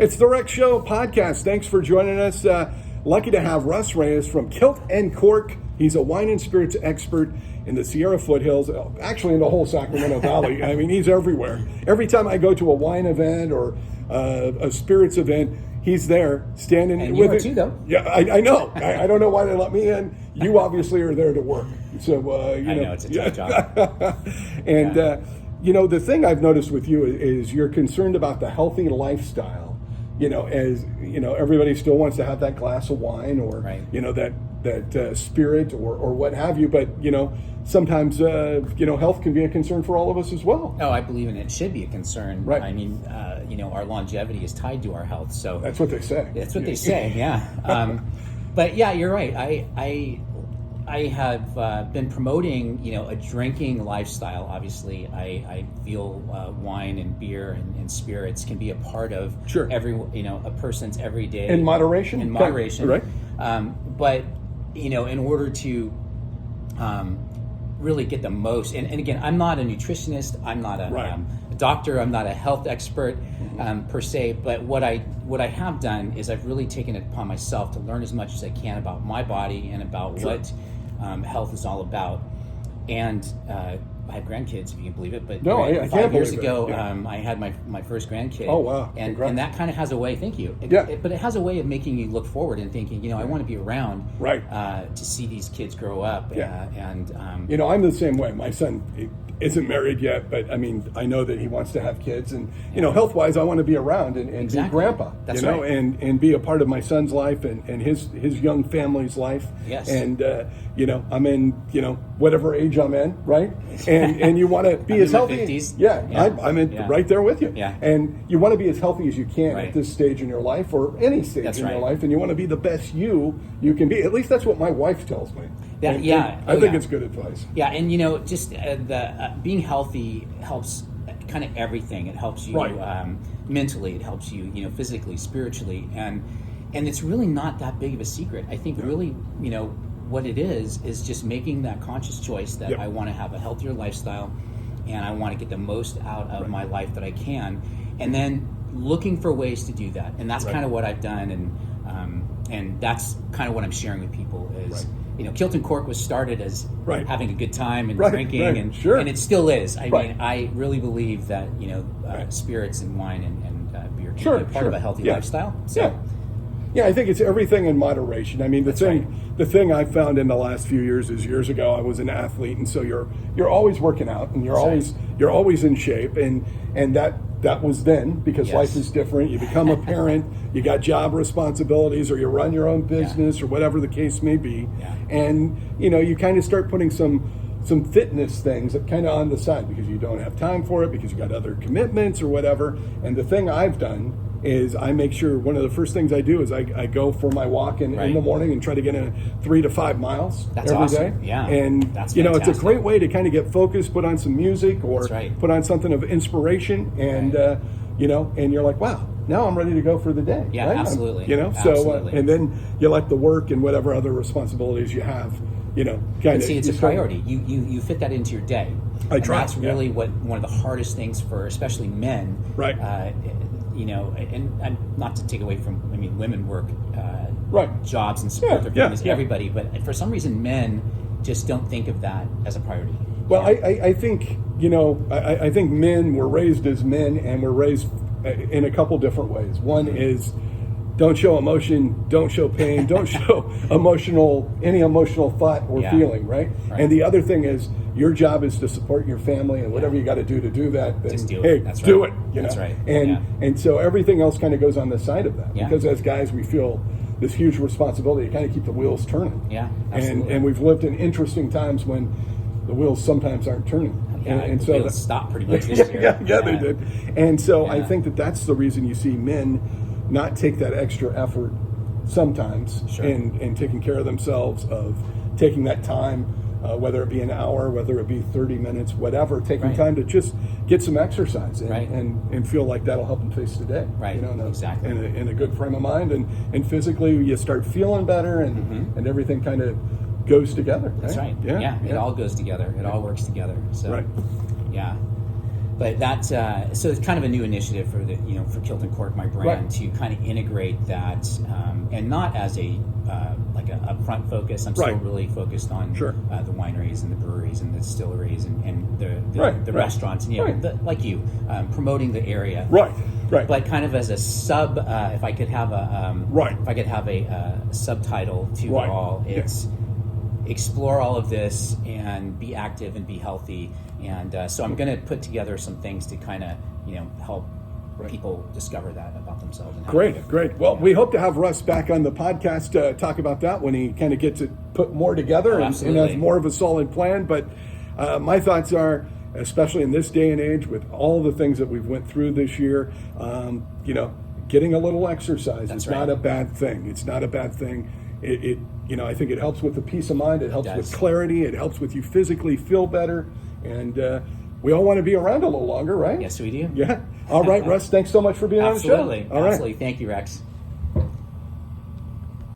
It's the Rex Show podcast. Thanks for joining us. Lucky to have Russ Reyes from Kilt and Cork. He's a wine and spirits expert in the Sierra foothills, actually in the whole Sacramento Valley. I mean, he's everywhere. Every time I go to a wine event or a spirits event, he's there standing and with you it. too, though. Yeah, I know. I don't know why they let me in. You obviously are there to work. So I know it's a tough job. And the thing I've noticed with you is you're concerned about the healthy lifestyle. As everybody still wants to have that glass of wine or right. that spirit or what have you. But sometimes health can be a concern for all of us as well. Oh, I believe it should be a concern. Right. I mean, our longevity is tied to our health. So that's what they say. That's what they say. Yeah. But yeah, you're right. I have been promoting, a drinking lifestyle. Obviously, I feel wine and beer and spirits can be a part of a person's everyday in moderation. In moderation, right? But in order to really get the most, and again, I'm not a nutritionist. I'm not a doctor. I'm not a health expert per se. But what I have done is I've really taken it upon myself to learn as much as I can about my body and about what health is all about. And I have grandkids, if you can believe it. But I can't 5 years believe ago, it. Yeah. I had my first grandkid. Oh wow! And that kind of has a way. Thank you. But it has a way of making you look forward and thinking, I want to be around, to see these kids grow up. Yeah. I'm the same way. My son isn't married yet, but I mean, I know that he wants to have kids, and health wise, I want to be around and be grandpa. That's right. And be a part of my son's life and his young family's life. Yes. And I'm in whatever age I'm in, right? And you want to be as healthy. 50s. Yeah. I'm right there with you. Yeah. And you want to be as healthy as you can at this stage in your life or any stage in your life, and you want to be the best you can be. At least that's what my wife tells me. I think it's good advice. Yeah, and just being healthy helps kind of everything. It helps you mentally. It helps you, physically, spiritually, and it's really not that big of a secret. I think really, what it is just making that conscious choice that I want to have a healthier lifestyle, and I want to get the most out of my life that I can, and then looking for ways to do that. And that's kind of what I've done, and that's kind of what I'm sharing with people is. Kilt and Cork was started as having a good time and drinking, and it still is. I mean, I really believe that spirits and wine and beer can be a part of a healthy lifestyle. So, I think it's everything in moderation. I mean, the thing I've found in the last few years is years ago I was an athlete, and so you're always working out, and you're always in shape, and that was then because life is different. You become a parent, you got job responsibilities, or you run your own business, or whatever the case may be, and you kind of start putting some fitness things kind of on the side because you don't have time for it because you got other commitments or whatever. And the thing I've done is I make sure one of the first things I do is I go for my walk in the morning and try to get in 3 to 5 miles every day. Yeah, and that's it's a great way to kind of get focused, put on some music or put on something of inspiration, and and you're like, wow, now I'm ready to go for the day. Yeah, absolutely. Absolutely. And then you let the work and whatever other responsibilities you have, kind of. See, it's a priority. You fit that into your day. I try. That's really what one of the hardest things for, especially men. Right. And not to take away from, women work jobs and support their families, everybody, but for some reason men just don't think of that as a priority. Well, I think, I think men were raised as men, and we're raised in a couple different ways. One is don't show emotion, don't show pain, don't show any emotional thought or feeling, right? And the other thing is your job is to support your family, and whatever you got to do that, then just do it. That's do right. it. That's right. And so everything else kind of goes on the side of that because as guys we feel this huge responsibility to kind of keep the wheels turning. Yeah, absolutely. And we've lived in interesting times when the wheels sometimes aren't turning. And so wheels stopped pretty much this year. They did. And so I think that's the reason you see men not take that extra effort sometimes in taking care of themselves, of taking that time, whether it be an hour, whether it be 30 minutes, whatever, taking time to just get some exercise and feel like that'll help them face the day. Right, exactly. In a good frame of mind, and physically you start feeling better, and everything kind of goes together. That's right. Yeah. It all goes together. It all works together. So, yeah. But that so it's kind of a new initiative for the for Kilt and Cork, my brand, Right. to kind of integrate that, and not as a like a upfront focus. I'm still Right. really focused on Sure. the wineries and the breweries and the distilleries and the Right, the right. restaurants and Right. like you promoting the area. Right. But kind of as a sub, if I could have a Right. if I could have a subtitle to Right. it all, Yeah. it's explore all of this and be active and be healthy. And so I'm going to put together some things to kind of help Right. people discover that about themselves. And how Great. Well, we hope to have Russ back on the podcast to talk about that when he kind of gets it put more together and absolutely. has more of a solid plan. But my thoughts are, especially in this day and age, with all the things that we've went through this year, getting a little exercise That's is right. not a bad thing. It's not a bad thing. It I think it helps with the peace of mind. It helps It with does. clarity. It helps with you physically feel better. And we all want to be around a little longer, right? Yes, we do. Yeah. All right, Russ, thanks so much for being on the show. Absolutely. All right. Absolutely. Thank you, Rex.